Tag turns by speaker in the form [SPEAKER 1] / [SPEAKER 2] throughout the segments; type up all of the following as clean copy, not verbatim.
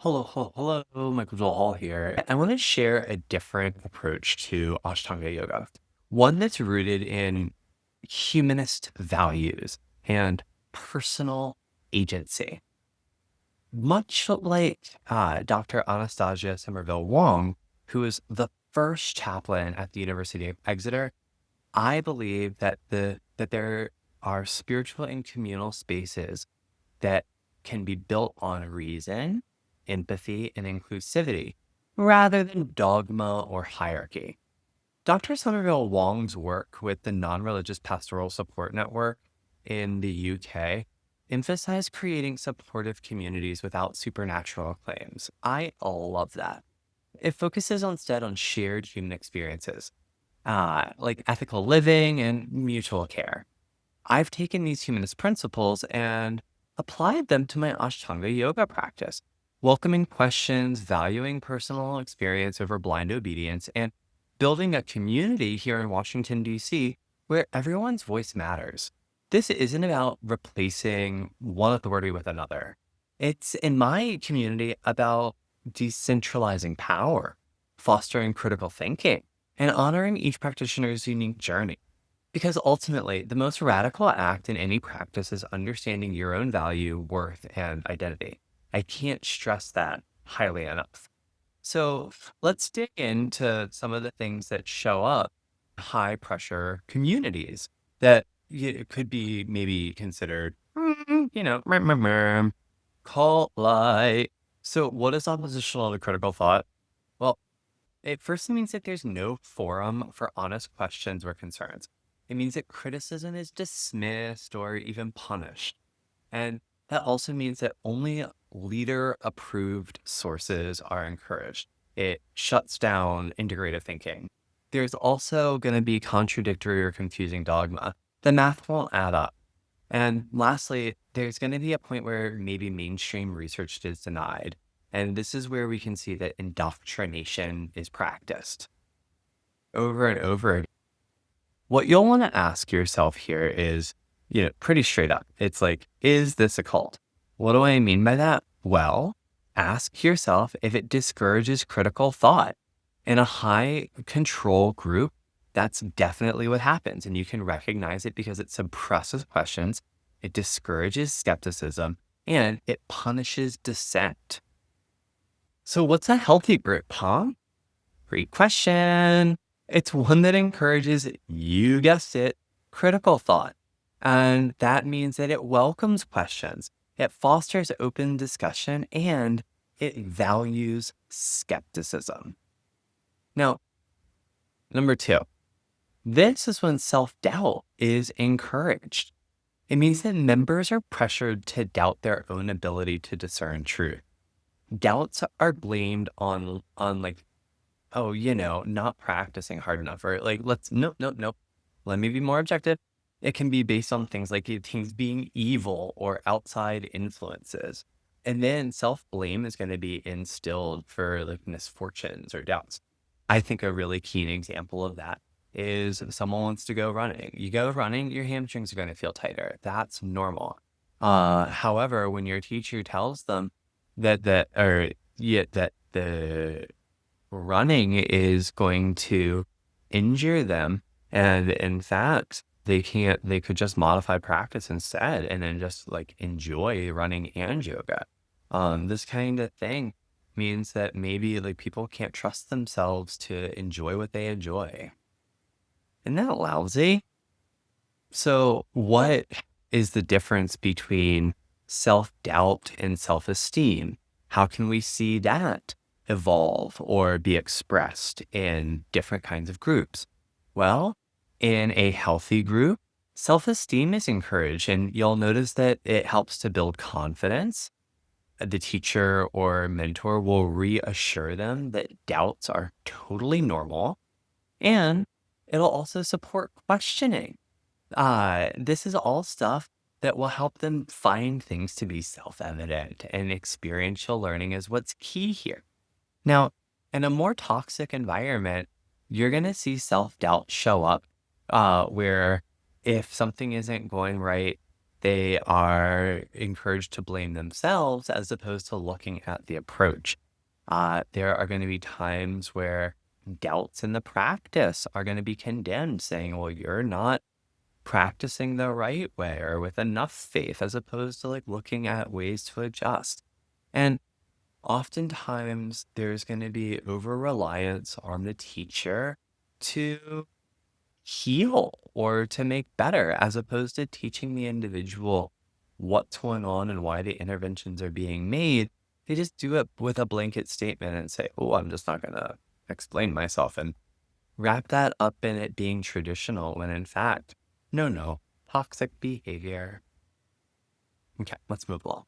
[SPEAKER 1] Hello, Michael Joel Hall here. I want to share a different approach to Ashtanga Yoga, one that's rooted in humanist values and personal agency. Much like Dr. Anastasia Somerville Wong, who is the first chaplain at the University of Exeter, I believe that there are spiritual and communal spaces that can be built on reason, empathy, and inclusivity rather than dogma or hierarchy. Dr. Somerville Wong's work with the non-religious pastoral support network in the UK emphasized creating supportive communities without supernatural claims. I love that. It focuses instead on shared human experiences, like ethical living and mutual care. I've taken these humanist principles and applied them to my Ashtanga yoga practice, welcoming questions, valuing personal experience over blind obedience, and building a community here in Washington, D.C., where everyone's voice matters. This isn't about replacing one authority with another. It's, in my community, about decentralizing power, fostering critical thinking, and honoring each practitioner's unique journey. Because ultimately, the most radical act in any practice is understanding your own value, worth, and identity. I can't stress that highly enough. So let's dig into some of the things that show up in high pressure communities that could be maybe considered, cult like. So, what is oppositional to critical thought? Well, it first means that there's no forum for honest questions or concerns. It means that criticism is dismissed or even punished. And that also means that only leader approved sources are encouraged. It shuts down integrative thinking. There's also going to be contradictory or confusing dogma. The math won't add up. And lastly, there's going to be a point where maybe mainstream research is denied. And this is where we can see that indoctrination is practiced over and over again. What you'll want to ask yourself here is, pretty straight up. It's like, is this a cult? What do I mean by that? Well, ask yourself if it discourages critical thought. In a high control group, that's definitely what happens. And you can recognize it because it suppresses questions, it discourages skepticism, and it punishes dissent. So what's a healthy group, huh? Great question. It's one that encourages, you guessed it, critical thought. And that means that it welcomes questions, it fosters open discussion, and it values skepticism. Now, number two, this is when self-doubt is encouraged. It means that members are pressured to doubt their own ability to discern truth. Doubts are blamed on like, oh, not practicing hard enough, or like, nope. Let me be more objective. It can be based on things like things being evil or outside influences. And then self-blame is going to be instilled for like misfortunes or doubts. I think a really keen example of that is if someone wants to go running. You go running, your hamstrings are going to feel tighter. That's normal. However, when your teacher tells them that the running is going to injure them, and in fact, they could just modify practice instead and then just like enjoy running and yoga. This kind of thing means that maybe like people can't trust themselves to enjoy what they enjoy. Isn't that lousy? So what is the difference between self-doubt and self-esteem? How can we see that evolve or be expressed in different kinds of groups? Well, in a healthy group, self-esteem is encouraged, and you'll notice that it helps to build confidence. The teacher or mentor will reassure them that doubts are totally normal, and it'll also support questioning. This is all stuff that will help them find things to be self-evident, and experiential learning is what's key here. Now, in a more toxic environment, you're going to see self-doubt show up where if something isn't going right, They are encouraged to blame themselves as opposed to looking at the approach. There are going to be times where doubts in the practice are going to be condemned, saying, well, you're not practicing the right way or with enough faith, as opposed to like looking at ways to adjust. And oftentimes there's going to be over reliance on the teacher to heal or to make better, as opposed to teaching the individual what's going on and why the interventions are being made. They just do it with a blanket statement and say, oh, I'm just not going to explain myself, and wrap that up in it being traditional, when in fact, no, toxic behavior. Okay, let's move along.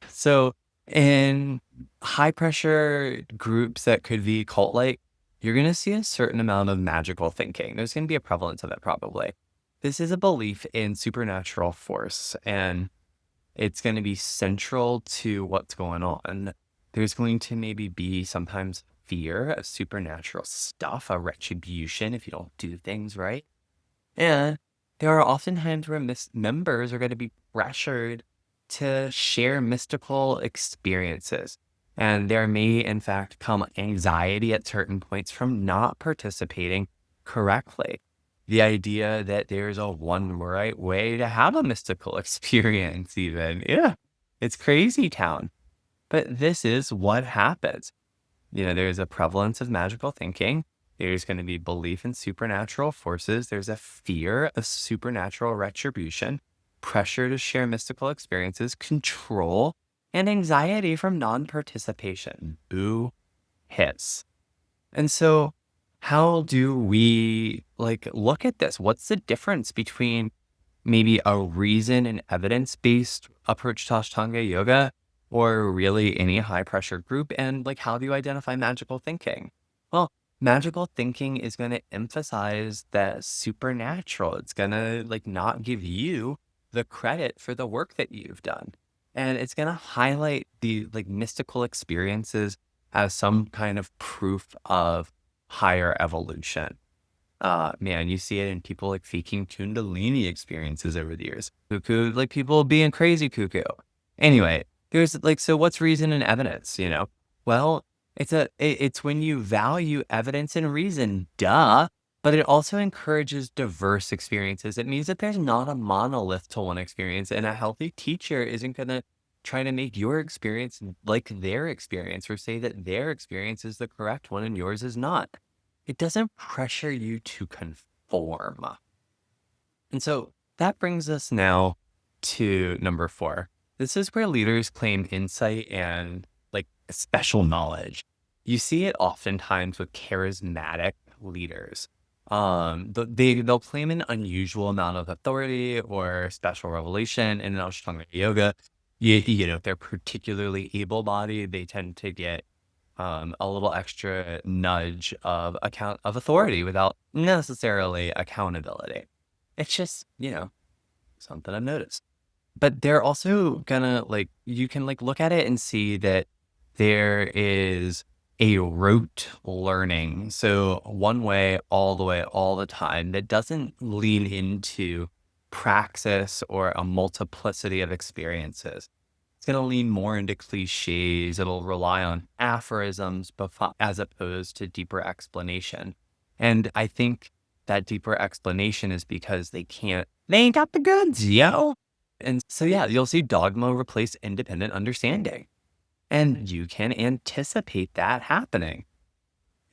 [SPEAKER 1] So in high pressure groups that could be cult like, you're going to see a certain amount of magical thinking. There's going to be a prevalence of it, probably. This is a belief in supernatural force, and it's going to be central to what's going on. There's going to maybe be sometimes fear of supernatural stuff, a retribution if you don't do things right. And there are often times where members are going to be pressured to share mystical experiences. And there may, in fact, come anxiety at certain points from not participating correctly. The idea that there's a one right way to have a mystical experience, even. Yeah, it's crazy town. But this is what happens. There's a prevalence of magical thinking. There's going to be belief in supernatural forces. There's a fear of supernatural retribution, pressure to share mystical experiences, control, and anxiety from non-participation. Boo hits. And so how do we look at this? What's the difference between maybe a reason and evidence-based approach to Ashtanga Yoga, or really any high pressure group? And how do you identify magical thinking? Well, magical thinking is going to emphasize that supernatural. It's going to not give you the credit for the work that you've done. And it's going to highlight the mystical experiences as some kind of proof of higher evolution. Man, you see it in people faking Kundalini experiences over the years. Cuckoo, people being crazy cuckoo. Anyway, there's so what's reason and evidence, Well, it's when you value evidence and reason, duh, but it also encourages diverse experiences. It means that there's not a monolith to one experience, and a healthy teacher isn't going to try to make your experience like their experience, or say that their experience is the correct one and yours is not. It doesn't pressure you to conform. And so that brings us now to number 4. This is where leaders claim insight and special knowledge. You see it oftentimes with charismatic leaders. They'll claim an unusual amount of authority or special revelation. In Ashtanga Yoga, if they're particularly able-bodied, they tend to get a little extra nudge of authority without necessarily accountability. It's just, something I've noticed. But they're also gonna you can look at it and see that there is a rote learning. So one way, all the way, all the time, that doesn't lean into praxis or a multiplicity of experiences. It's going to lean more into cliches. It'll rely on aphorisms as opposed to deeper explanation. And I think that deeper explanation is because they ain't got the goods, yo. And so, yeah, you'll see dogma replace independent understanding. And you can anticipate that happening.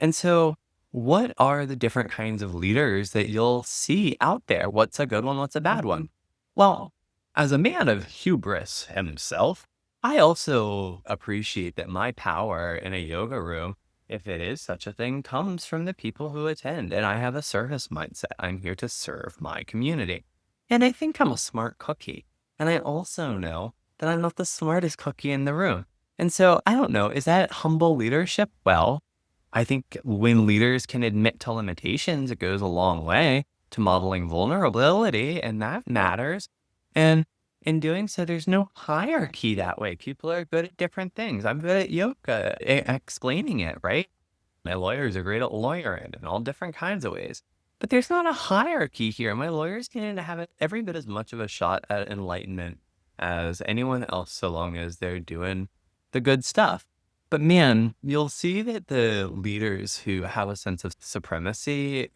[SPEAKER 1] And so what are the different kinds of leaders that you'll see out there? What's a good one? What's a bad one? Well, as a man of hubris himself, I also appreciate that my power in a yoga room, if it is such a thing, comes from the people who attend. And I have a service mindset. I'm here to serve my community. And I think I'm a smart cookie. And I also know that I'm not the smartest cookie in the room. And so I don't know, is that humble leadership? Well, I think when leaders can admit to limitations, it goes a long way to modeling vulnerability, and that matters. And in doing so, there's no hierarchy that way. People are good at different things. I'm good at yoga, explaining it, right? My lawyers are great at lawyering in all different kinds of ways. But there's not a hierarchy here. My lawyer's going to have every bit as much of a shot at enlightenment as anyone else, so long as they're doing the good stuff. But man, you'll see that the leaders who have a sense of supremacy,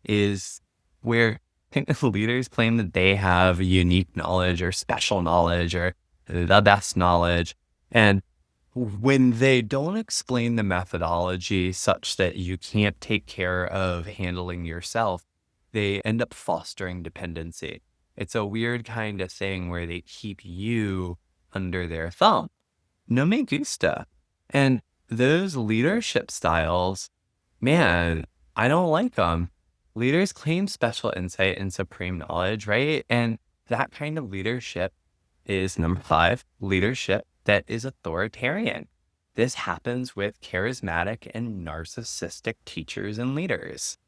[SPEAKER 1] is where leaders claim that they have unique knowledge or special knowledge or the best knowledge. And when they don't explain the methodology such that you can't take care of handling yourself, they end up fostering dependency. It's a weird kind of thing where they keep you under their thumb. No me gusta. And those leadership styles, man, I don't like them. Leaders claim special insight and supreme knowledge, right? And that kind of leadership is number 5, leadership that is authoritarian. This happens with charismatic and narcissistic teachers and leaders.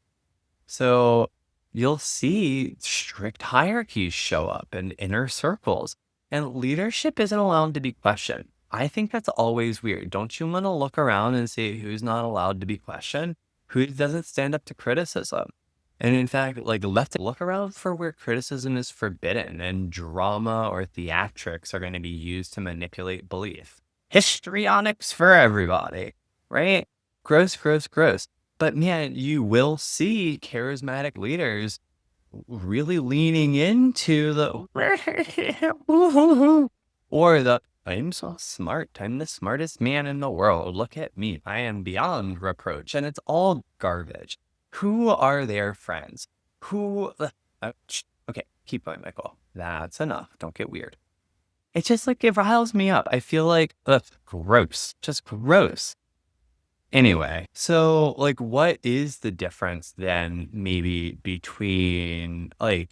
[SPEAKER 1] So you'll see strict hierarchies show up in inner circles, and leadership isn't allowed to be questioned. I think that's always weird. Don't you want to look around and see who's not allowed to be questioned? Who doesn't stand up to criticism? And in fact, let's look around for where criticism is forbidden and drama or theatrics are going to be used to manipulate belief. Histrionics for everybody, right? Gross, gross, gross. But man, you will see charismatic leaders really leaning into the or the I'm so smart. I'm the smartest man in the world. Look at me. I am beyond reproach. And it's all garbage. Who are their friends? Okay, keep going, Michael. That's enough. Don't get weird. It's just it riles me up. I feel like, gross. Just gross. Anyway, so what is the difference then maybe between a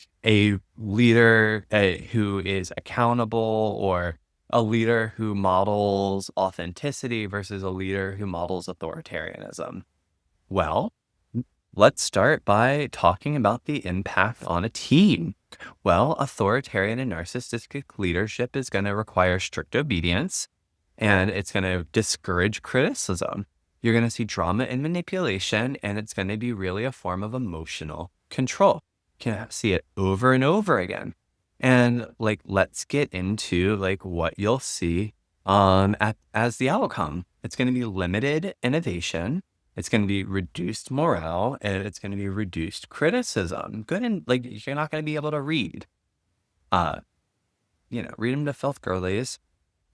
[SPEAKER 1] leader who is accountable or a leader who models authenticity versus a leader who models authoritarianism? Well, let's start by talking about the impact on a team. Well, authoritarian and narcissistic leadership is going to require strict obedience, and it's going to discourage criticism. You're going to see drama and manipulation, and it's going to be really a form of emotional control. You can see it over and over again. And let's get into what you'll see as the outcome. It's going to be limited innovation. It's going to be reduced morale, and it's going to be reduced criticism. Good, and you're not going to be able to read. Read them to filth girlies.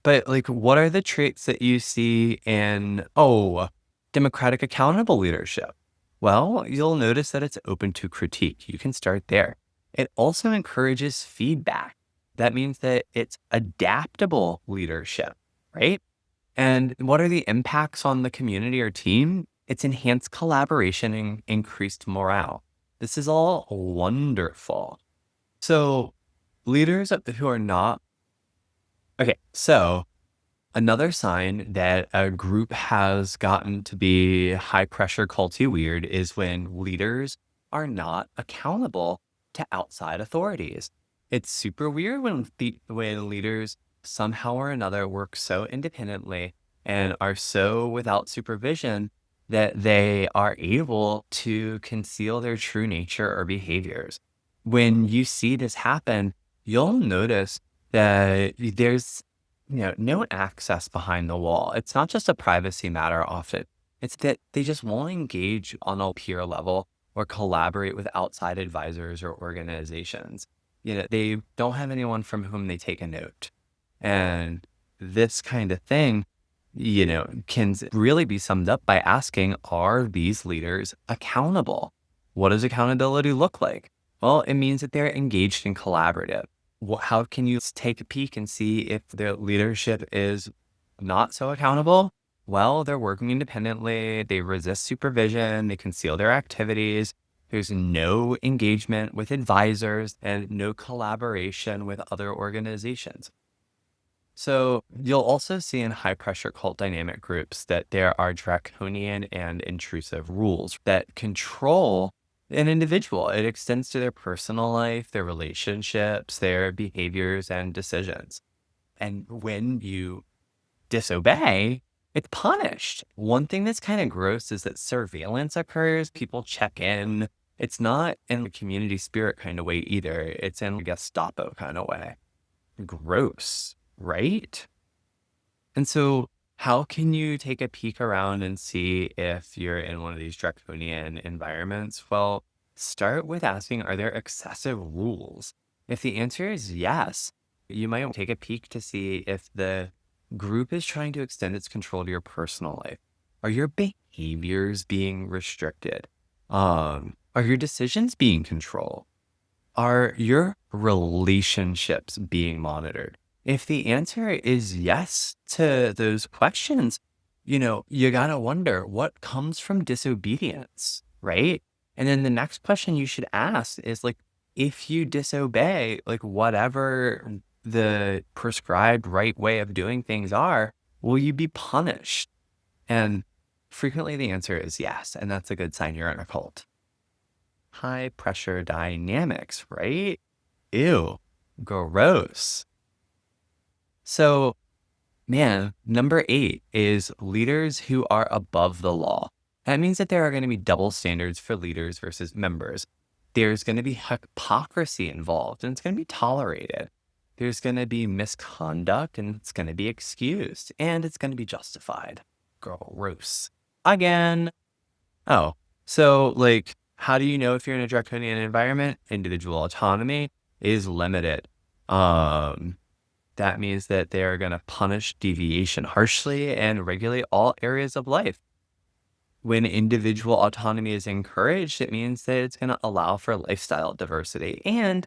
[SPEAKER 1] But what are the traits that you see in democratic accountable leadership? Well, you'll notice that it's open to critique. You can start there. It also encourages feedback. That means that it's adaptable leadership, right? And what are the impacts on the community or team? It's enhanced collaboration and increased morale. This is all wonderful. So leaders who are not... Okay, so another sign that a group has gotten to be high pressure, culty weird is when leaders are not accountable to outside authorities. It's super weird when leaders somehow or another work so independently and are so without supervision that they are able to conceal their true nature or behaviors. When you see this happen, you'll notice that there's no access behind the wall. It's not just a privacy matter often. It's that they just won't engage on a peer level or collaborate with outside advisors or organizations. They don't have anyone from whom they take a note. And this kind of thing, can really be summed up by asking, are these leaders accountable? What does accountability look like? Well, it means that they're engaged in collaborative. How can you take a peek and see if their leadership is not so accountable? Well, they're working independently. They resist supervision. They conceal their activities. There's no engagement with advisors and no collaboration with other organizations. So you'll also see in high pressure cult dynamic groups that there are draconian and intrusive rules that control an individual. It extends to their personal life, their relationships, their behaviors and decisions. And when you disobey, it's punished. One thing that's kind of gross is that surveillance occurs. People check in It's not in a community spirit kind of way either. It's in a Gestapo kind of way. Gross, right? And so how can you take a peek around and see if you're in one of these draconian environments? Well, start with asking, are there excessive rules? If the answer is yes, you might take a peek to see if the group is trying to extend its control to your personal life. Are your behaviors being restricted? Are your decisions being controlled? Are your relationships being monitored? If the answer is yes to those questions, you gotta wonder what comes from disobedience, right? And then the next question you should ask is like, if you disobey, like whatever the prescribed right way of doing things are, will you be punished? And frequently the answer is yes. And that's a good sign you're in a cult. High pressure dynamics, right? Ew, gross. So, man, number 8 is leaders who are above the law. That means that there are going to be double standards for leaders versus members. There's going to be hypocrisy involved, and it's going to be tolerated. There's going to be misconduct, and it's going to be excused, and it's going to be justified. Gross. Again. Oh, so like, how do you know if you're in a draconian environment? Individual autonomy is limited. That means that they are going to punish deviation harshly and regulate all areas of life. When individual autonomy is encouraged, it means that it's going to allow for lifestyle diversity and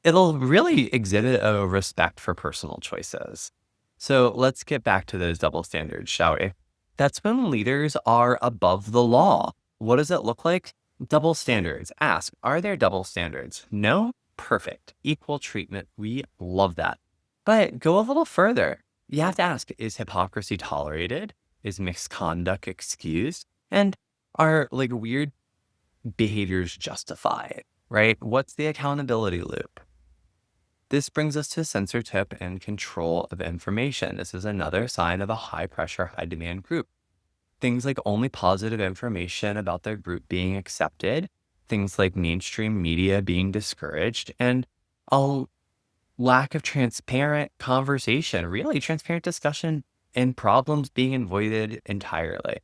[SPEAKER 1] it'll really exhibit a respect for personal choices. So let's get back to those double standards, shall we? That's when leaders are above the law. What does it look like? Double standards. Ask, are there double standards? No? Perfect. Equal treatment. We love that. But go a little further. You have to ask, is hypocrisy tolerated? Is misconduct excused? And are like weird behaviors justified, right? What's the accountability loop? This brings us to censorship and control of information. This is another sign of a high pressure, high demand group. Things like only positive information about their group being accepted, things like mainstream media being discouraged, and a lack of transparent conversation, really transparent discussion, and problems being avoided entirely.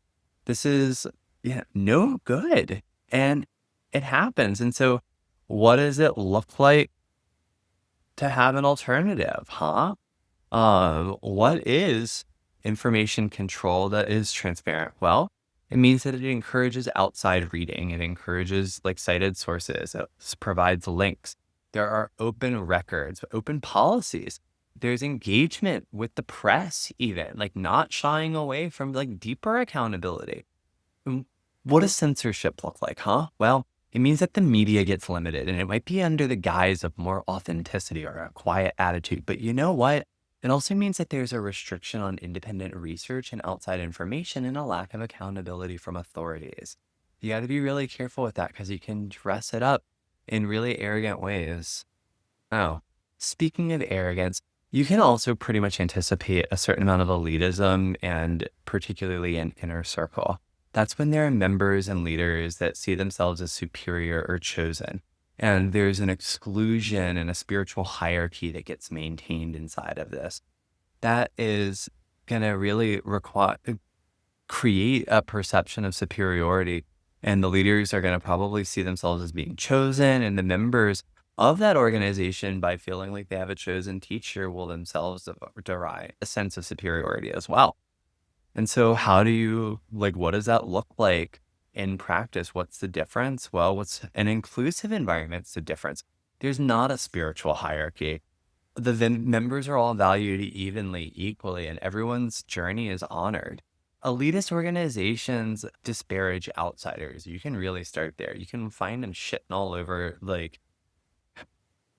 [SPEAKER 1] This is no good. And it happens. And so what does it look like to have an alternative, huh? What is information control that is transparent? Well, it means that it encourages outside reading. It encourages like cited sources. It provides links. There are open records, open policies. There's engagement with the press, even like not shying away from like deeper accountability. What does censorship look like, huh? Well, it means that the media gets limited and it might be under the guise of more authenticity or a quiet attitude. But you know what? It also means that there's a restriction on independent research and outside information and a lack of accountability from authorities. You got to be really careful with that because you can dress it up in really arrogant ways. Oh, speaking of arrogance, you can also pretty much anticipate a certain amount of elitism and particularly an inner circle. That's when there are members and leaders that see themselves as superior or chosen. And there's an exclusion and a spiritual hierarchy that gets maintained inside of this. That is going to really create a perception of superiority. And the leaders are going to probably see themselves as being chosen, and the members of that organization, by feeling like they have a chosen teacher, will themselves derive a sense of superiority as well. And so what does that look like in practice? What's the difference? Well, what's an inclusive environment's the difference. There's not a spiritual hierarchy. The members are all valued evenly, equally, and everyone's journey is honored. Elitist organizations disparage outsiders. You can really start there. You can find them shitting all over, like,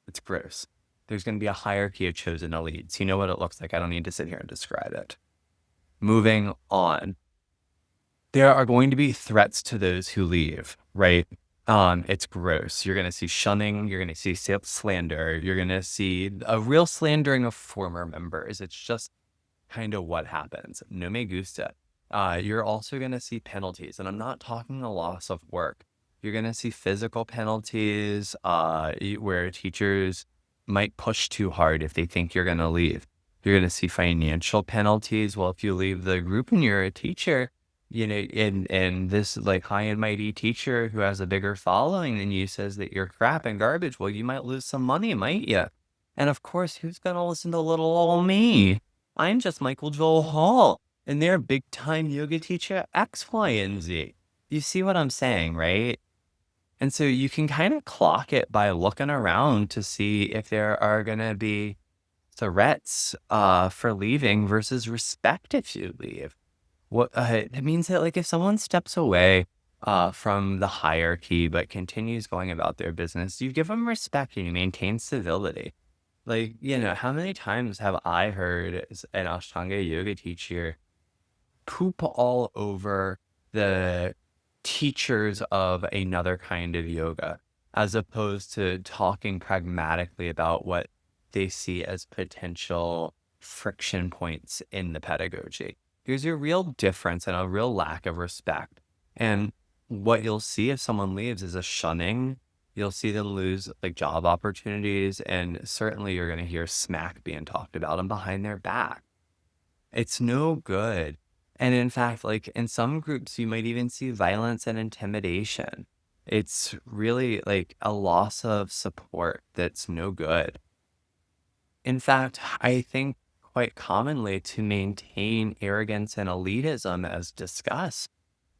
[SPEAKER 1] it's gross. There's going to be a hierarchy of chosen elites. You know what it looks like. I don't need to sit here and describe it. Moving on. There are going to be threats to those who leave, right? It's gross. You're going to see shunning. You're going to see slander. You're going to see a real slandering of former members. It's just kind of what happens. No me gusta. You're also going to see penalties, and I'm not talking a loss of work. You're going to see physical penalties where teachers might push too hard if they think you're going to leave. You're going to see financial penalties. Well, if you leave the group and you're a teacher, and this like high and mighty teacher who has a bigger following than you says that you're crap and garbage, well, you might lose some money, might you? And of course, who's going to listen to little old me? I'm just Michael Joel Hall, and they're big time yoga teacher X, Y, and Z. You see what I'm saying, right? And so you can kind of clock it by looking around to see if there are going to be threats for leaving versus respect if you leave. What it means that like if someone steps away from the hierarchy but continues going about their business, you give them respect and you maintain civility. Like, how many times have I heard an Ashtanga yoga teacher poop all over the teachers of another kind of yoga, as opposed to talking pragmatically about what they see as potential friction points in the pedagogy? There's a real difference and a real lack of respect. And what you'll see if someone leaves is a shunning. You'll see them lose like job opportunities, and certainly you're going to hear smack being talked about them behind their back. It's no good. And in fact, like in some groups, you might even see violence and intimidation. It's really like a loss of support that's no good. In fact, I think quite commonly to maintain arrogance and elitism as discussed,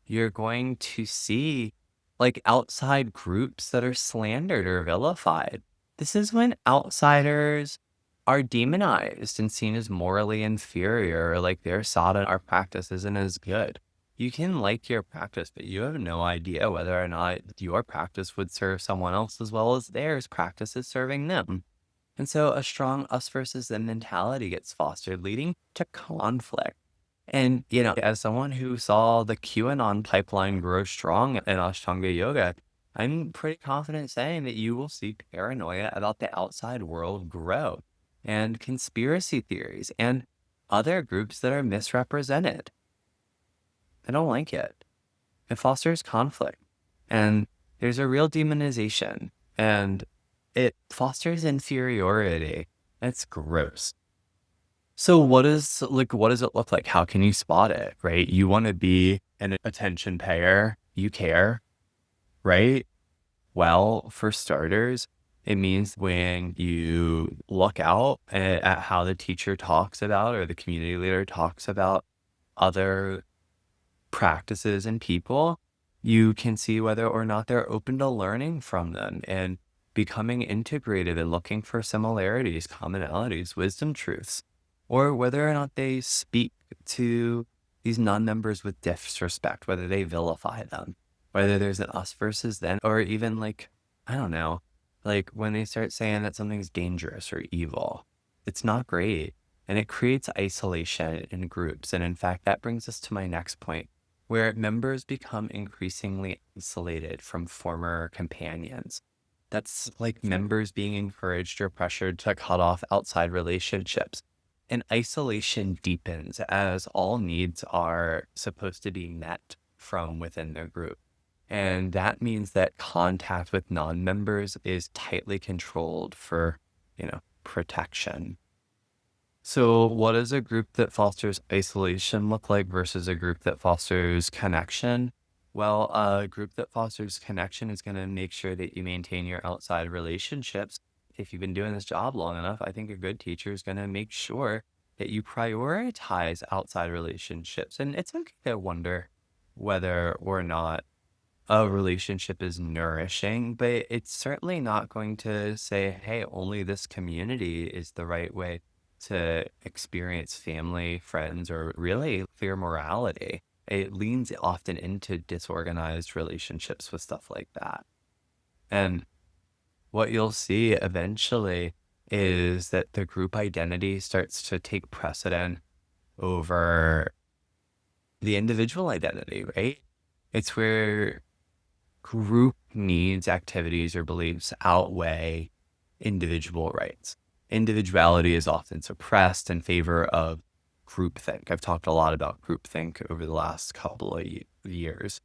[SPEAKER 1] you're going to see like outside groups that are slandered or vilified. This is when outsiders are demonized and seen as morally inferior, or like their side in our practice isn't as good. You can like your practice, but you have no idea whether or not your practice would serve someone else as well as theirs practice is serving them. And so a strong us versus them mentality gets fostered, leading to conflict. And, as someone who saw the QAnon pipeline grow strong in Ashtanga Yoga, I'm pretty confident saying that you will see paranoia about the outside world grow, and conspiracy theories and other groups that are misrepresented. I don't like it. It fosters conflict, and there's a real demonization, and it fosters inferiority. It's gross. So what does it look like? How can you spot it, right? You want to be an attention payer. You care, right? Well, for starters, it means when you look out at how the teacher talks about or the community leader talks about other practices and people, you can see whether or not they're open to learning from them and becoming integrated and looking for similarities, commonalities, wisdom truths, or whether or not they speak to these non-members with disrespect, whether they vilify them, whether there's an us versus them, or even like, I don't know, like when they start saying that something's dangerous or evil. It's not great. And it creates isolation in groups. And in fact, that brings us to my next point, where members become increasingly isolated from former companions. That's like members being encouraged or pressured to cut off outside relationships. And isolation deepens as all needs are supposed to be met from within their group. And that means that contact with non-members is tightly controlled for, protection. So what does a group that fosters isolation look like versus a group that fosters connection? Well, a group that fosters connection is going to make sure that you maintain your outside relationships. If you've been doing this job long enough, I think a good teacher is going to make sure that you prioritize outside relationships. And it's okay to wonder whether or not a relationship is nourishing, but it's certainly not going to say, hey, only this community is the right way to experience family, friends, or really clear morality. It leans often into disorganized relationships with stuff like that. And what you'll see eventually is that the group identity starts to take precedent over the individual identity, right? It's where group needs, activities, or beliefs outweigh individual rights. Individuality is often suppressed in favor of groupthink. I've talked a lot about groupthink over the last couple of years.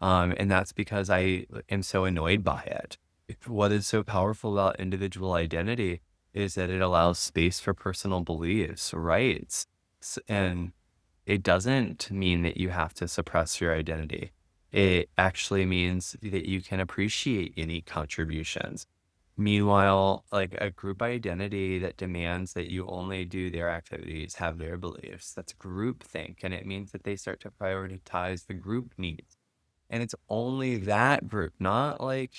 [SPEAKER 1] And that's because I am so annoyed by it. What is so powerful about individual identity is that it allows space for personal beliefs, rights, and it doesn't mean that you have to suppress your identity. It actually means that you can appreciate any contributions. Meanwhile, like a group identity that demands that you only do their activities, have their beliefs, that's groupthink, and it means that they start to prioritize the group needs. And it's only that group, not like,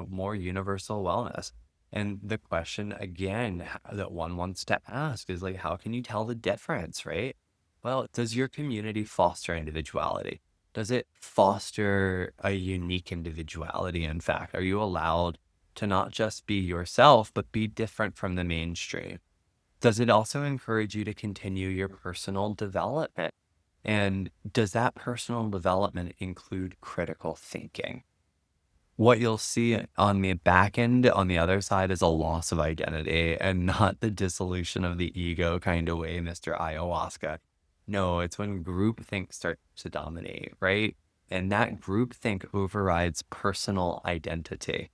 [SPEAKER 1] more universal wellness. And the question again that one wants to ask is like, how can you tell the difference, right? Well, does your community foster individuality? Does it foster a unique individuality? In fact, are you allowed to not just be yourself, but be different from the mainstream? Does it also encourage you to continue your personal development? And does that personal development include critical thinking? What you'll see on the back end, on the other side, is a loss of identity and not the dissolution of the ego kind of way, Mr. Ayahuasca. No, it's when groupthink starts to dominate, right? And that groupthink overrides personal identity.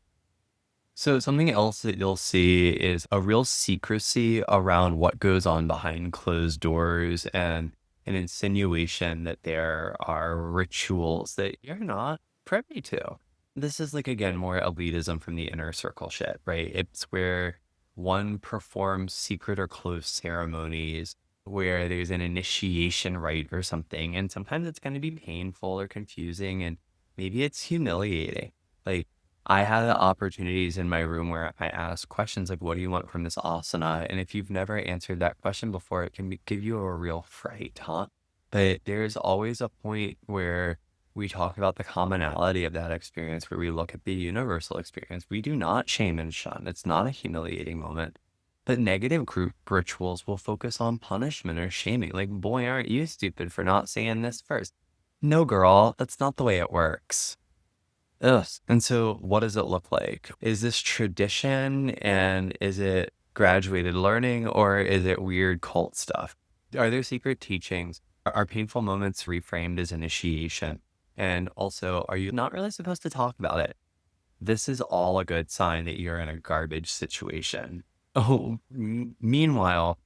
[SPEAKER 1] So something else that you'll see is a real secrecy around what goes on behind closed doors and an insinuation that there are rituals that you're not privy to. This is like, again, more elitism from the inner circle shit, right? It's where one performs secret or closed ceremonies where there's an initiation rite or something. And sometimes it's going to be painful or confusing and maybe it's humiliating. Like, I had the opportunities in my room where I asked questions like, what do you want from this asana? And if you've never answered that question before, it can give you a real fright, huh? But there's always a point where we talk about the commonality of that experience, where we look at the universal experience. We do not shame and shun. It's not a humiliating moment. But negative group rituals will focus on punishment or shaming. Like, boy, aren't you stupid for not saying this first? No, girl, that's not the way it works. Ugh. And so what does it look like? Is this tradition and is it graduated learning or is it weird cult stuff? Are there secret teachings? Are painful moments reframed as initiation? And also, are you not really supposed to talk about it? This is all a good sign that you're in a garbage situation. Oh, meanwhile,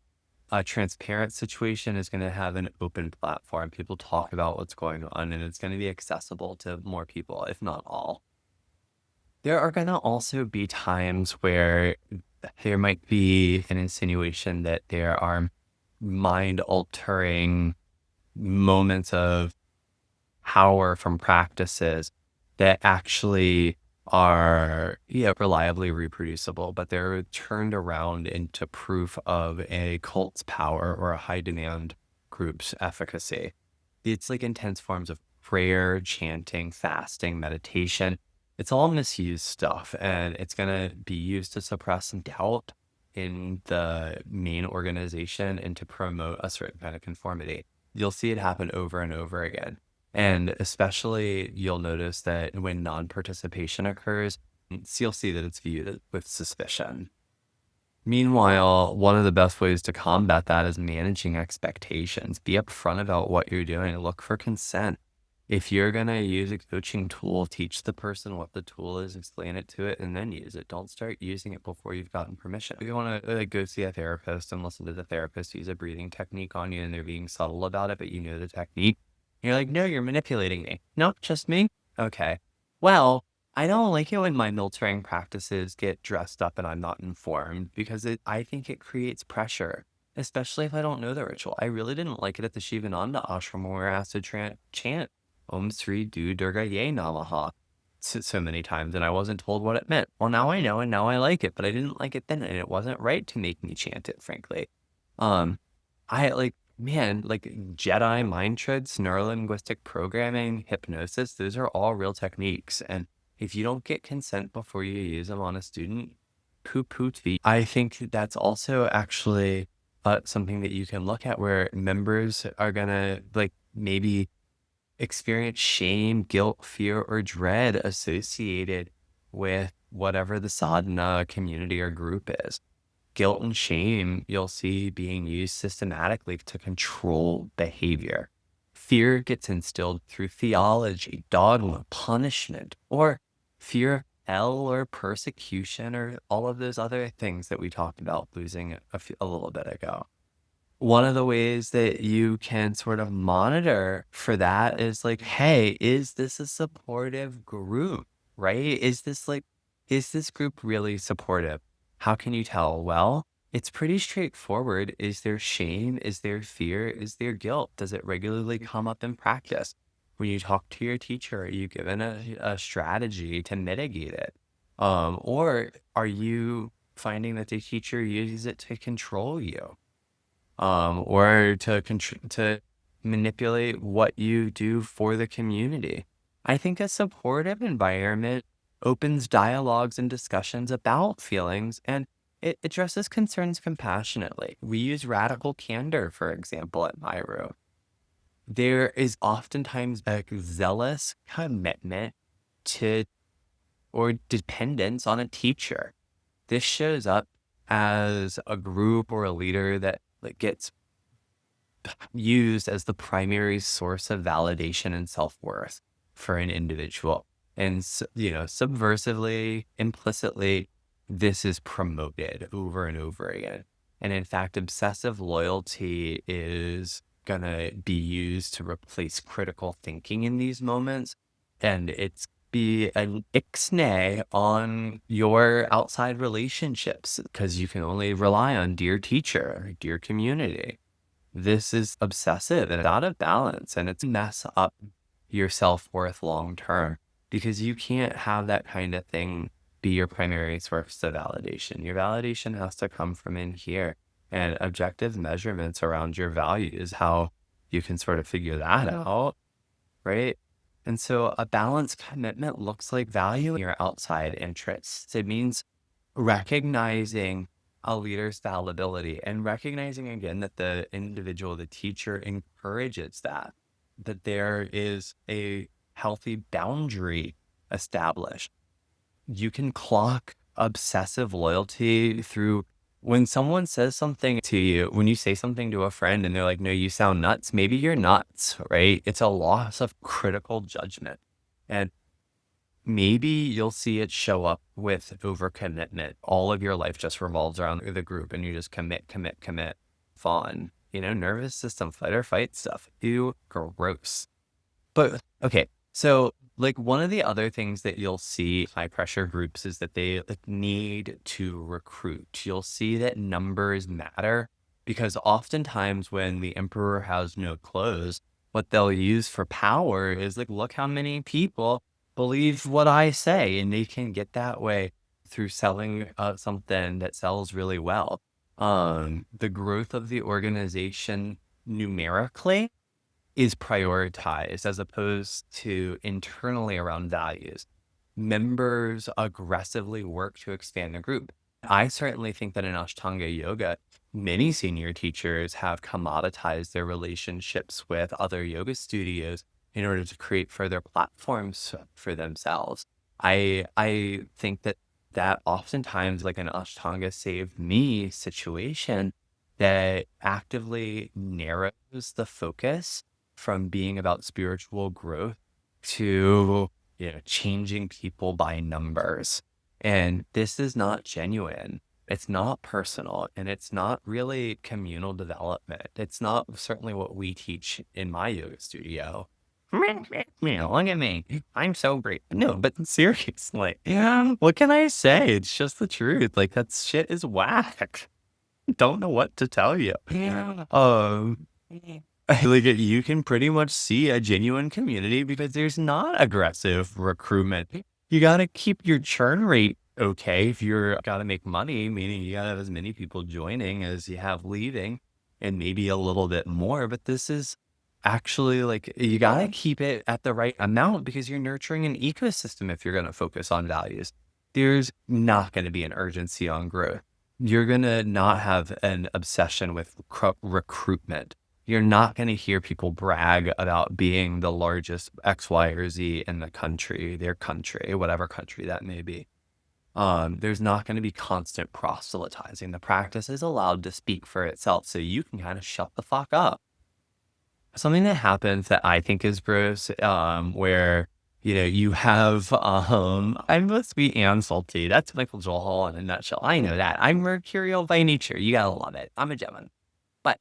[SPEAKER 1] a transparent situation is going to have an open platform. People talk about what's going on and it's going to be accessible to more people, if not all. There are going to also be times where there might be an insinuation that there are mind altering moments of power from practices that actually are, yeah, reliably reproducible, but they're turned around into proof of a cult's power or a high demand group's efficacy. It's like intense forms of prayer, chanting, fasting, meditation. It's all misused stuff, and it's going to be used to suppress doubt in the main organization and to promote a certain kind of conformity. You'll see it happen over and over again. And especially, you'll notice that when non-participation occurs, you'll see that it's viewed with suspicion. Meanwhile, one of the best ways to combat that is managing expectations. Be upfront about what you're doing. Look for consent. If you're going to use a coaching tool, teach the person what the tool is, explain it to it, and then use it. Don't start using it before you've gotten permission. If you want to go see a therapist and listen to the therapist use a breathing technique on you and they're being subtle about it, but you know the technique, you're like, no, you're manipulating me. No, just me? Okay. Well, I don't like it when my military practices get dressed up and I'm not informed because I think it creates pressure, especially if I don't know the ritual. I really didn't like it at the Shivananda ashram when we were asked to chant Om Sri Du Durga Ye Namaha so many times and I wasn't told what it meant. Well, now I know and now I like it, but I didn't like it then and it wasn't right to make me chant it, frankly. I like, man, like Jedi mind tricks, neurolinguistic programming, hypnosis, those are all real techniques. And if you don't get consent before you use them on a student, poo-poo tea. I think that's also actually something that you can look at where members are gonna like maybe experience shame, guilt, fear, or dread associated with whatever the sadhana community or group is. Guilt and shame you'll see being used systematically to control behavior. Fear gets instilled through theology, dogma, punishment, or fear of hell or persecution or all of those other things that we talked about losing a little bit ago. One of the ways that you can sort of monitor for that is like, hey, is this a supportive group, right? Is this group really supportive? How can you tell? Well, it's pretty straightforward. Is there shame? Is there fear? Is there guilt? Does it regularly come up in practice? When you talk to your teacher, are you given a strategy to mitigate it? Or are you finding that the teacher uses it to control you? Or to manipulate what you do for the community. I think a supportive environment opens dialogues and discussions about feelings, and it addresses concerns compassionately. We use radical candor, for example, at my room. There is oftentimes a zealous commitment to or dependence on a teacher. This shows up as a group or a leader that gets used as the primary source of validation and self-worth for an individual. And, subversively, implicitly, this is promoted over and over again. And in fact, obsessive loyalty is going to be used to replace critical thinking in these moments. And it's be an ixnay on your outside relationships because you can only rely on dear teacher, dear community. This is obsessive and out of balance, and it's mess up your self-worth long term because you can't have that kind of thing be your primary source of validation. Your validation has to come from in here, and objective measurements around your value is how you can sort of figure that out, right? And so a balanced commitment looks like valuing your outside interests. It means recognizing a leader's fallibility and recognizing again that the individual, the teacher encourages that there is a healthy boundary established. You can clock obsessive loyalty through when someone says something to you, when you say something to a friend and they're like, no, you sound nuts. Maybe you're nuts, right? It's a loss of critical judgment. And maybe you'll see it show up with overcommitment. All of your life just revolves around the group and you just commit. Fun. Nervous system, fight or fight stuff. Ew, gross. But okay, so one of the other things that you'll see high pressure groups is that they need to recruit. You'll see that numbers matter because oftentimes when the emperor has no clothes, what they'll use for power is look how many people believe what I say, and they can get that way through selling something that sells really well. The growth of the organization numerically is prioritized as opposed to internally around values. Members aggressively work to expand the group. I certainly think that in Ashtanga Yoga, many senior teachers have commoditized their relationships with other yoga studios in order to create further platforms for themselves. I think that oftentimes an Ashtanga saved me situation that actively narrows the focus from being about spiritual growth to changing people by numbers. And this is not genuine. It's not personal, and it's not really communal development. It's not certainly what we teach in my yoga studio. Look at me. I'm so great. No, but seriously, what can I say? It's just the truth. That shit is whack. Don't know what to tell you. You can pretty much see a genuine community because there's not aggressive recruitment. You got to keep your churn rate okay if you're got to make money, meaning you got to have as many people joining as you have leaving and maybe a little bit more. But this is actually you got to keep it at the right amount because you're nurturing an ecosystem if you're going to focus on values. There's not going to be an urgency on growth. You're going to not have an obsession with recruitment. You're not going to hear people brag about being the largest X, Y, or Z in the country, their country, whatever country that may be. There's not going to be constant proselytizing. The practice is allowed to speak for itself, so you can kind of shut the fuck up. Something that happens that I think is gross, where, you have, I must be and salty. That's Michael Joel Hall in a nutshell. I know that. I'm mercurial by nature. You gotta love it. I'm a Gemini. But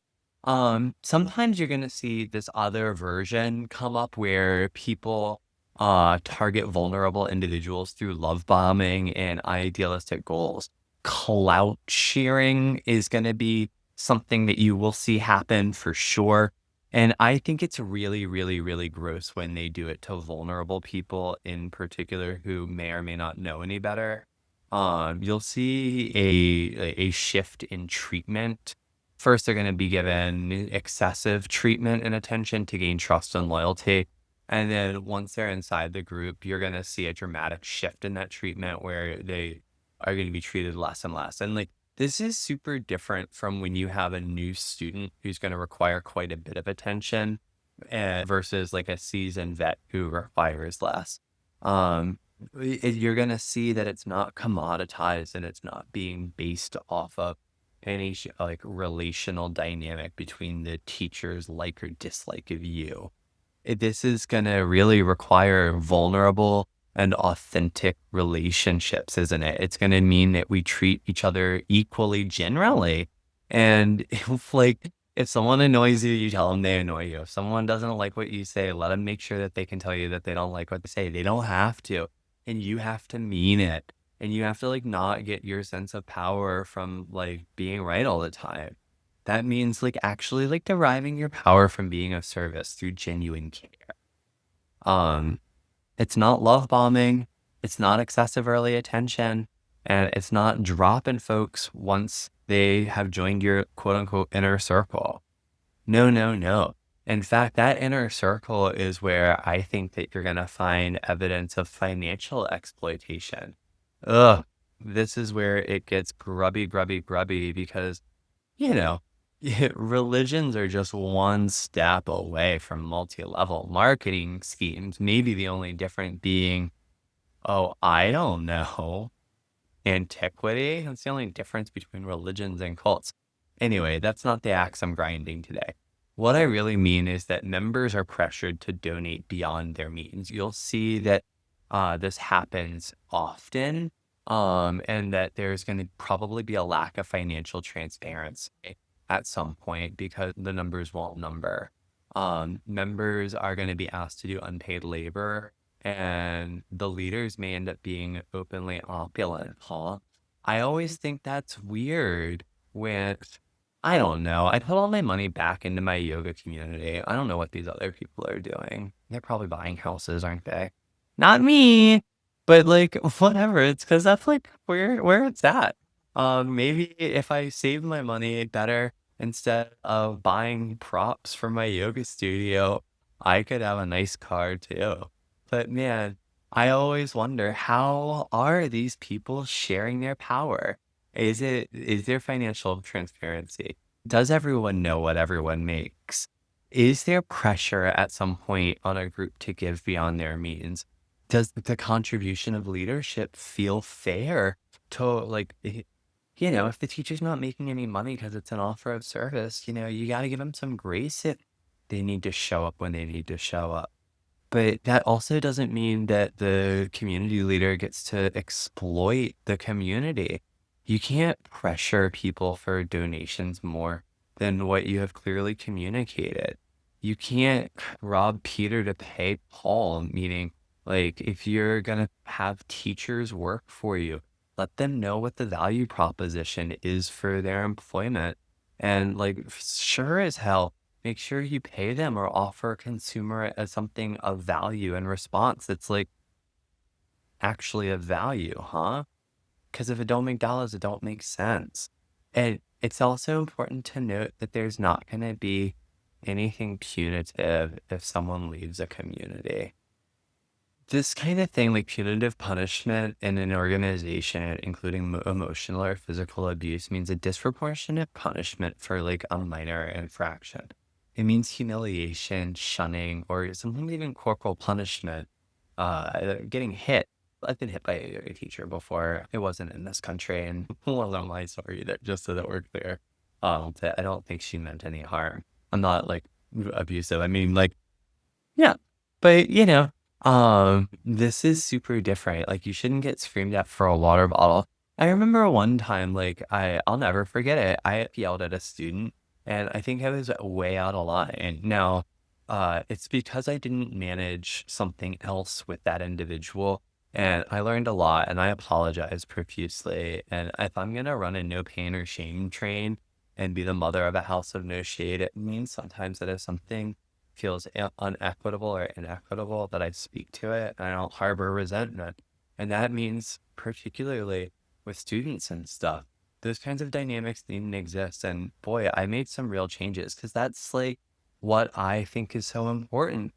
[SPEAKER 1] sometimes you're gonna see this other version come up where people target vulnerable individuals through love bombing and idealistic goals. Clout sharing is gonna be something that you will see happen for sure. And I think it's really, really, really gross when they do it to vulnerable people in particular who may or may not know any better. You'll see a shift in treatment. First, they're going to be given excessive treatment and attention to gain trust and loyalty. And then once they're inside the group, you're going to see a dramatic shift in that treatment where they are going to be treated less and less. And like, this is super different from when you have a new student who's going to require quite a bit of attention versus like a seasoned vet who requires less. Um, you're going to see that it's not commoditized and it's not being based off of any like relational dynamic between the teacher's like or dislike of you. This is going to really require vulnerable and authentic relationships, isn't it? It's going to mean that we treat each other equally generally. And if someone annoys you, you tell them they annoy you. If someone doesn't like what you say, let them make sure that they can tell you that they don't like what they say. They don't have to. And you have to mean it. And you have to like not get your sense of power from like being right all the time. That means like actually like deriving your power from being of service through genuine care. Um, it's not love bombing, it's not excessive early attention, and it's not dropping folks once they have joined your quote unquote inner circle. No, no, no. In fact, that inner circle is where I think that you're going to find evidence of financial exploitation. Ugh, this is where it gets grubby, grubby, grubby because you know, religions are just one step away from multi-level marketing schemes. Maybe the only different being, oh, I don't know, antiquity. That's the only difference between religions and cults. Anyway, that's not the axe I'm grinding today. What I really mean is that members are pressured to donate beyond their means. You'll see that this happens often, and that there's going to probably be a lack of financial transparency at some point because the numbers won't number. Members are going to be asked to do unpaid labor and the leaders may end up being openly opulent, huh? I always think that's weird when, I don't know, I put all my money back into my yoga community. I don't know what these other people are doing. They're probably buying houses, aren't they? Not me, but like whatever. It's because that's like where it's at. Maybe if I save my money better instead of buying props for my yoga studio, I could have a nice car too. But man, I always wonder, how are these people sharing their power? Is there financial transparency? Does everyone know what everyone makes? Is there pressure at some point on a group to give beyond their means? Does the contribution of leadership feel fair to like, if the teacher's not making any money because it's an offer of service, you got to give them some grace if they need to show up when they need to show up. But that also doesn't mean that the community leader gets to exploit the community. You can't pressure people for donations more than what you have clearly communicated. You can't rob Peter to pay Paul, meaning, like, if you're going to have teachers work for you, let them know what the value proposition is for their employment. And, like, sure as hell, make sure you pay them or offer a consumer as something of value and response that's like actually of value, huh? Because if it don't make dollars, it don't make sense. And it's also important to note that there's not going to be anything punitive if someone leaves a community. This kind of thing, like punitive punishment in an organization, including emotional or physical abuse, means a disproportionate punishment for like a minor infraction. It means humiliation, shunning, or sometimes even corporal punishment. Getting hit. I've been hit by a teacher before. It wasn't in this country, and well, on my story that just so that we're clear. That I don't think she meant any harm. I'm not like abusive. I mean, like, yeah, but this is super different. Like, you shouldn't get screamed at for a water bottle. I remember one time, like, I'll never forget it. I yelled at a student, and I think I was way out of line. Now, it's because I didn't manage something else with that individual, and I learned a lot, and I apologize profusely. And if I'm gonna run a no pain or shame train and be the mother of a house of no shade, it means sometimes that if something feels unequitable or inequitable, that I speak to it and I don't harbor resentment. And that means particularly with students and stuff, those kinds of dynamics needn't exist. And boy, I made some real changes because that's like what I think is so important,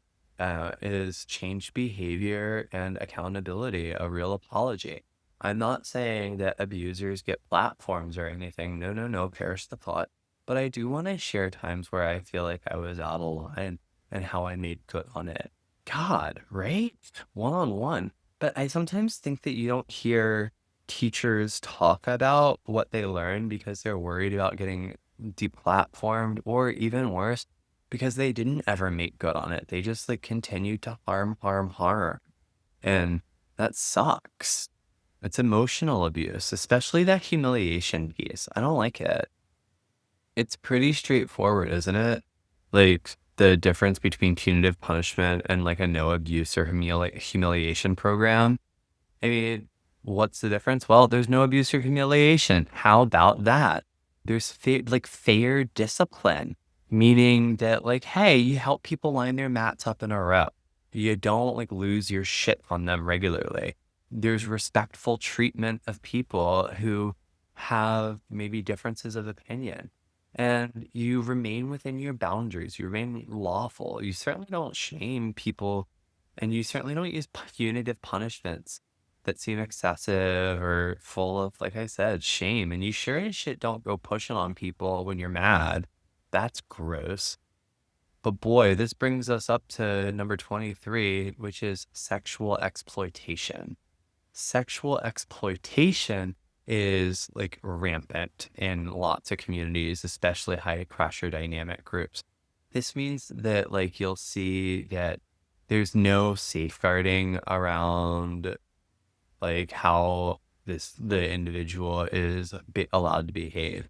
[SPEAKER 1] is change behavior and accountability, a real apology. I'm not saying that abusers get platforms or anything. No, no, no, perish the thought. But I do want to share times where I feel like I was out of line and how I made good on it. God, right? One on one. But I sometimes think that you don't hear teachers talk about what they learn because they're worried about getting deplatformed, or even worse, because they didn't ever make good on it. They just like continued to harm, harm, harm. And that sucks. It's emotional abuse, especially that humiliation piece. I don't like it. It's pretty straightforward, isn't it? Like the difference between punitive punishment and like a no abuse or humiliation program. I mean, what's the difference? Well, there's no abuse or humiliation. How about that? There's like fair discipline, meaning that like, hey, you help people line their mats up in a row. You don't like lose your shit on them regularly. There's respectful treatment of people who have maybe differences of opinion. And you remain within your boundaries. You remain lawful. You certainly don't shame people, and you certainly don't use punitive punishments that seem excessive or full of, like I said, shame. And you sure as shit don't go pushing on people when you're mad. That's gross. But boy, this brings us up to number 23, which is sexual exploitation. Sexual exploitation is like rampant in lots of communities, especially high pressure dynamic groups. This means that like you'll see that there's no safeguarding around like how the individual is allowed to behave.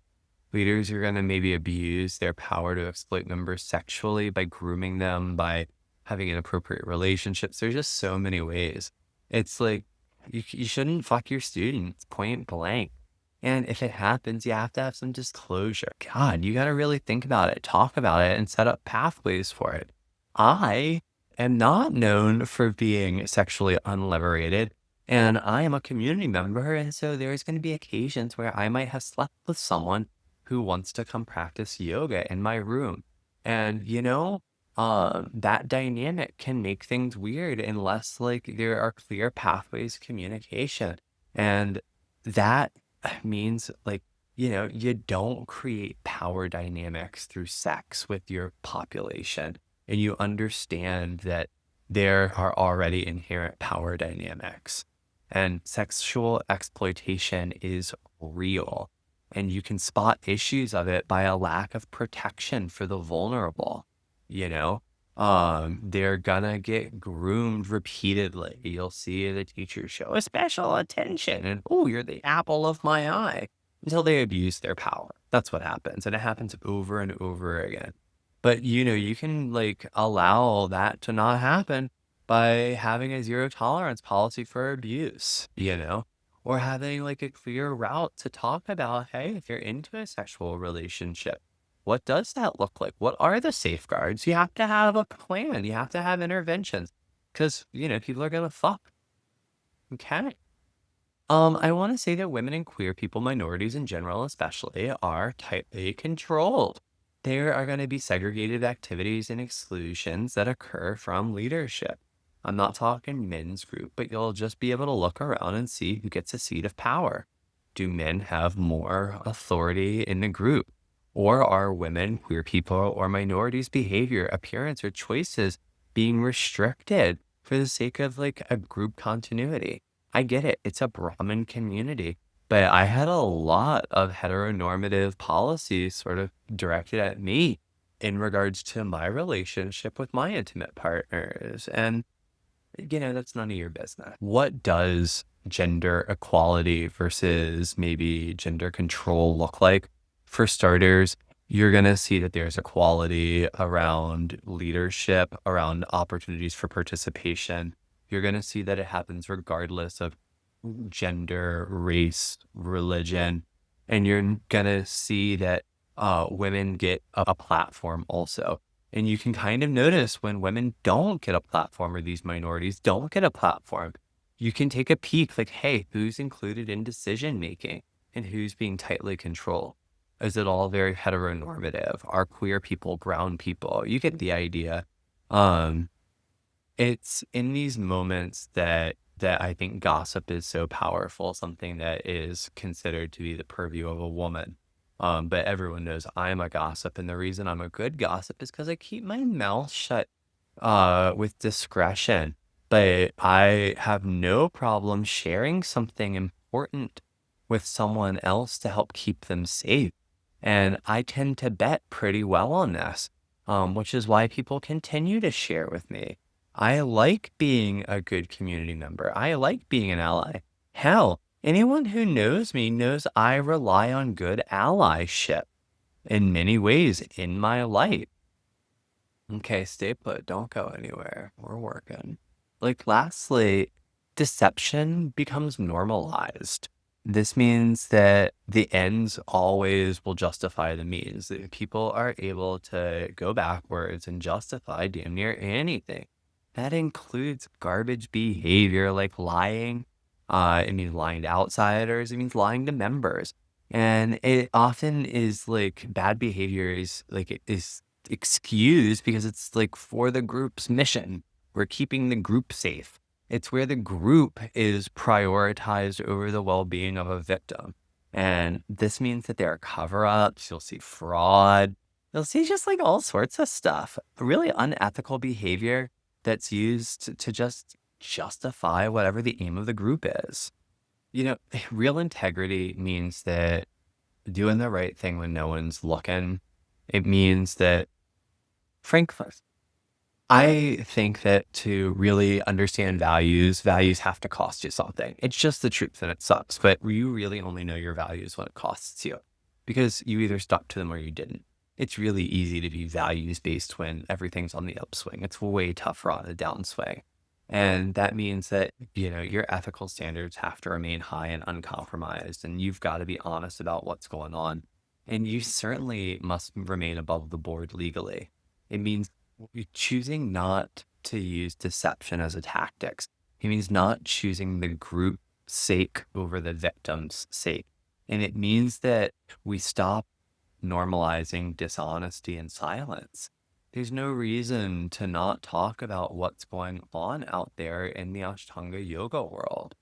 [SPEAKER 1] Leaders are going to maybe abuse their power to exploit members sexually by grooming them, by having inappropriate relationships. There's just so many ways. It's like you shouldn't fuck your students, point blank. And if it happens, you have to have some disclosure. God, you got to really think about it, talk about it, and set up pathways for it. I am not known for being sexually unliberated, and I am a community member. And so there's going to be occasions where I might have slept with someone who wants to come practice yoga in my room. And, that dynamic can make things weird unless like there are clear pathways of communication. And that means like, you don't create power dynamics through sex with your population. And you understand that there are already inherent power dynamics. And sexual exploitation is real. And you can spot issues of it by a lack of protection for the vulnerable. You know, they're gonna get groomed repeatedly. You'll see the teacher show a special attention, and oh, you're the apple of my eye, until they abuse their power. That's what happens, and it happens over and over again. But you can like allow that to not happen by having a zero tolerance policy for abuse. Or having like a clear route to talk about, hey, if you're into a sexual relationship, what does that look like? What are the safeguards? You have to have a plan. You have to have interventions because, people are going to fuck. Okay. I want to say that women and queer people, minorities in general, especially, are tightly controlled. There are going to be segregated activities and exclusions that occur from leadership. I'm not talking men's group, but you'll just be able to look around and see who gets a seat of power. Do men have more authority in the group? Or are women, queer people, or minorities' behavior, appearance, or choices being restricted for the sake of like a group continuity? I get it. It's a Brahmin community, but I had a lot of heteronormative policies sort of directed at me. in regards to my relationship with my intimate partners. And, that's none of your business. What does gender equality versus maybe gender control look like? For starters, you're going to see that there's equality around leadership, around opportunities for participation. You're going to see that it happens regardless of gender, race, religion. And you're going to see that women get a platform also. And you can kind of notice when women don't get a platform or these minorities don't get a platform, you can take a peek like, hey, who's included in decision making and who's being tightly controlled? Is it all very heteronormative? Are queer people brown people? You get the idea. Um, it's in these moments that I think gossip is so powerful, something that is considered to be the purview of a woman. But everyone knows I'm a gossip, and the reason I'm a good gossip is because I keep my mouth shut with discretion. But I have no problem sharing something important with someone else to help keep them safe. And I tend to bet pretty well on this, which is why people continue to share with me. I like being a good community member. I like being an ally. Hell, anyone who knows me knows I rely on good allyship in many ways in my life. Okay, stay put. Don't go anywhere. We're working. Like, lastly, deception becomes normalized. This means that the ends always will justify the means. That people are able to go backwards and justify damn near anything. That includes garbage behavior like lying. It means lying to outsiders. It means lying to members. And it often is like bad behavior is like it is excused because it's like for the group's mission. We're keeping the group safe. It's where the group is prioritized over the well-being of a victim. And this means that there are cover-ups, you'll see fraud, you'll see just like all sorts of stuff. Really unethical behavior that's used to just justify whatever the aim of the group is. Real integrity means that doing the right thing when no one's looking. It means that, frankly, I think that to really understand values have to cost you something. It's just the truth and it sucks, but you really only know your values when it costs you because you either stuck to them or you didn't. It's really easy to be values based when everything's on the upswing. It's way tougher on the downswing. And that means that, your ethical standards have to remain high and uncompromised, and you've got to be honest about what's going on. And you certainly must remain above the board legally. It means choosing not to use deception as a tactic. It means not choosing the group sake over the victim's sake. And it means that we stop normalizing dishonesty and silence. There's no reason to not talk about what's going on out there in the Ashtanga Yoga world.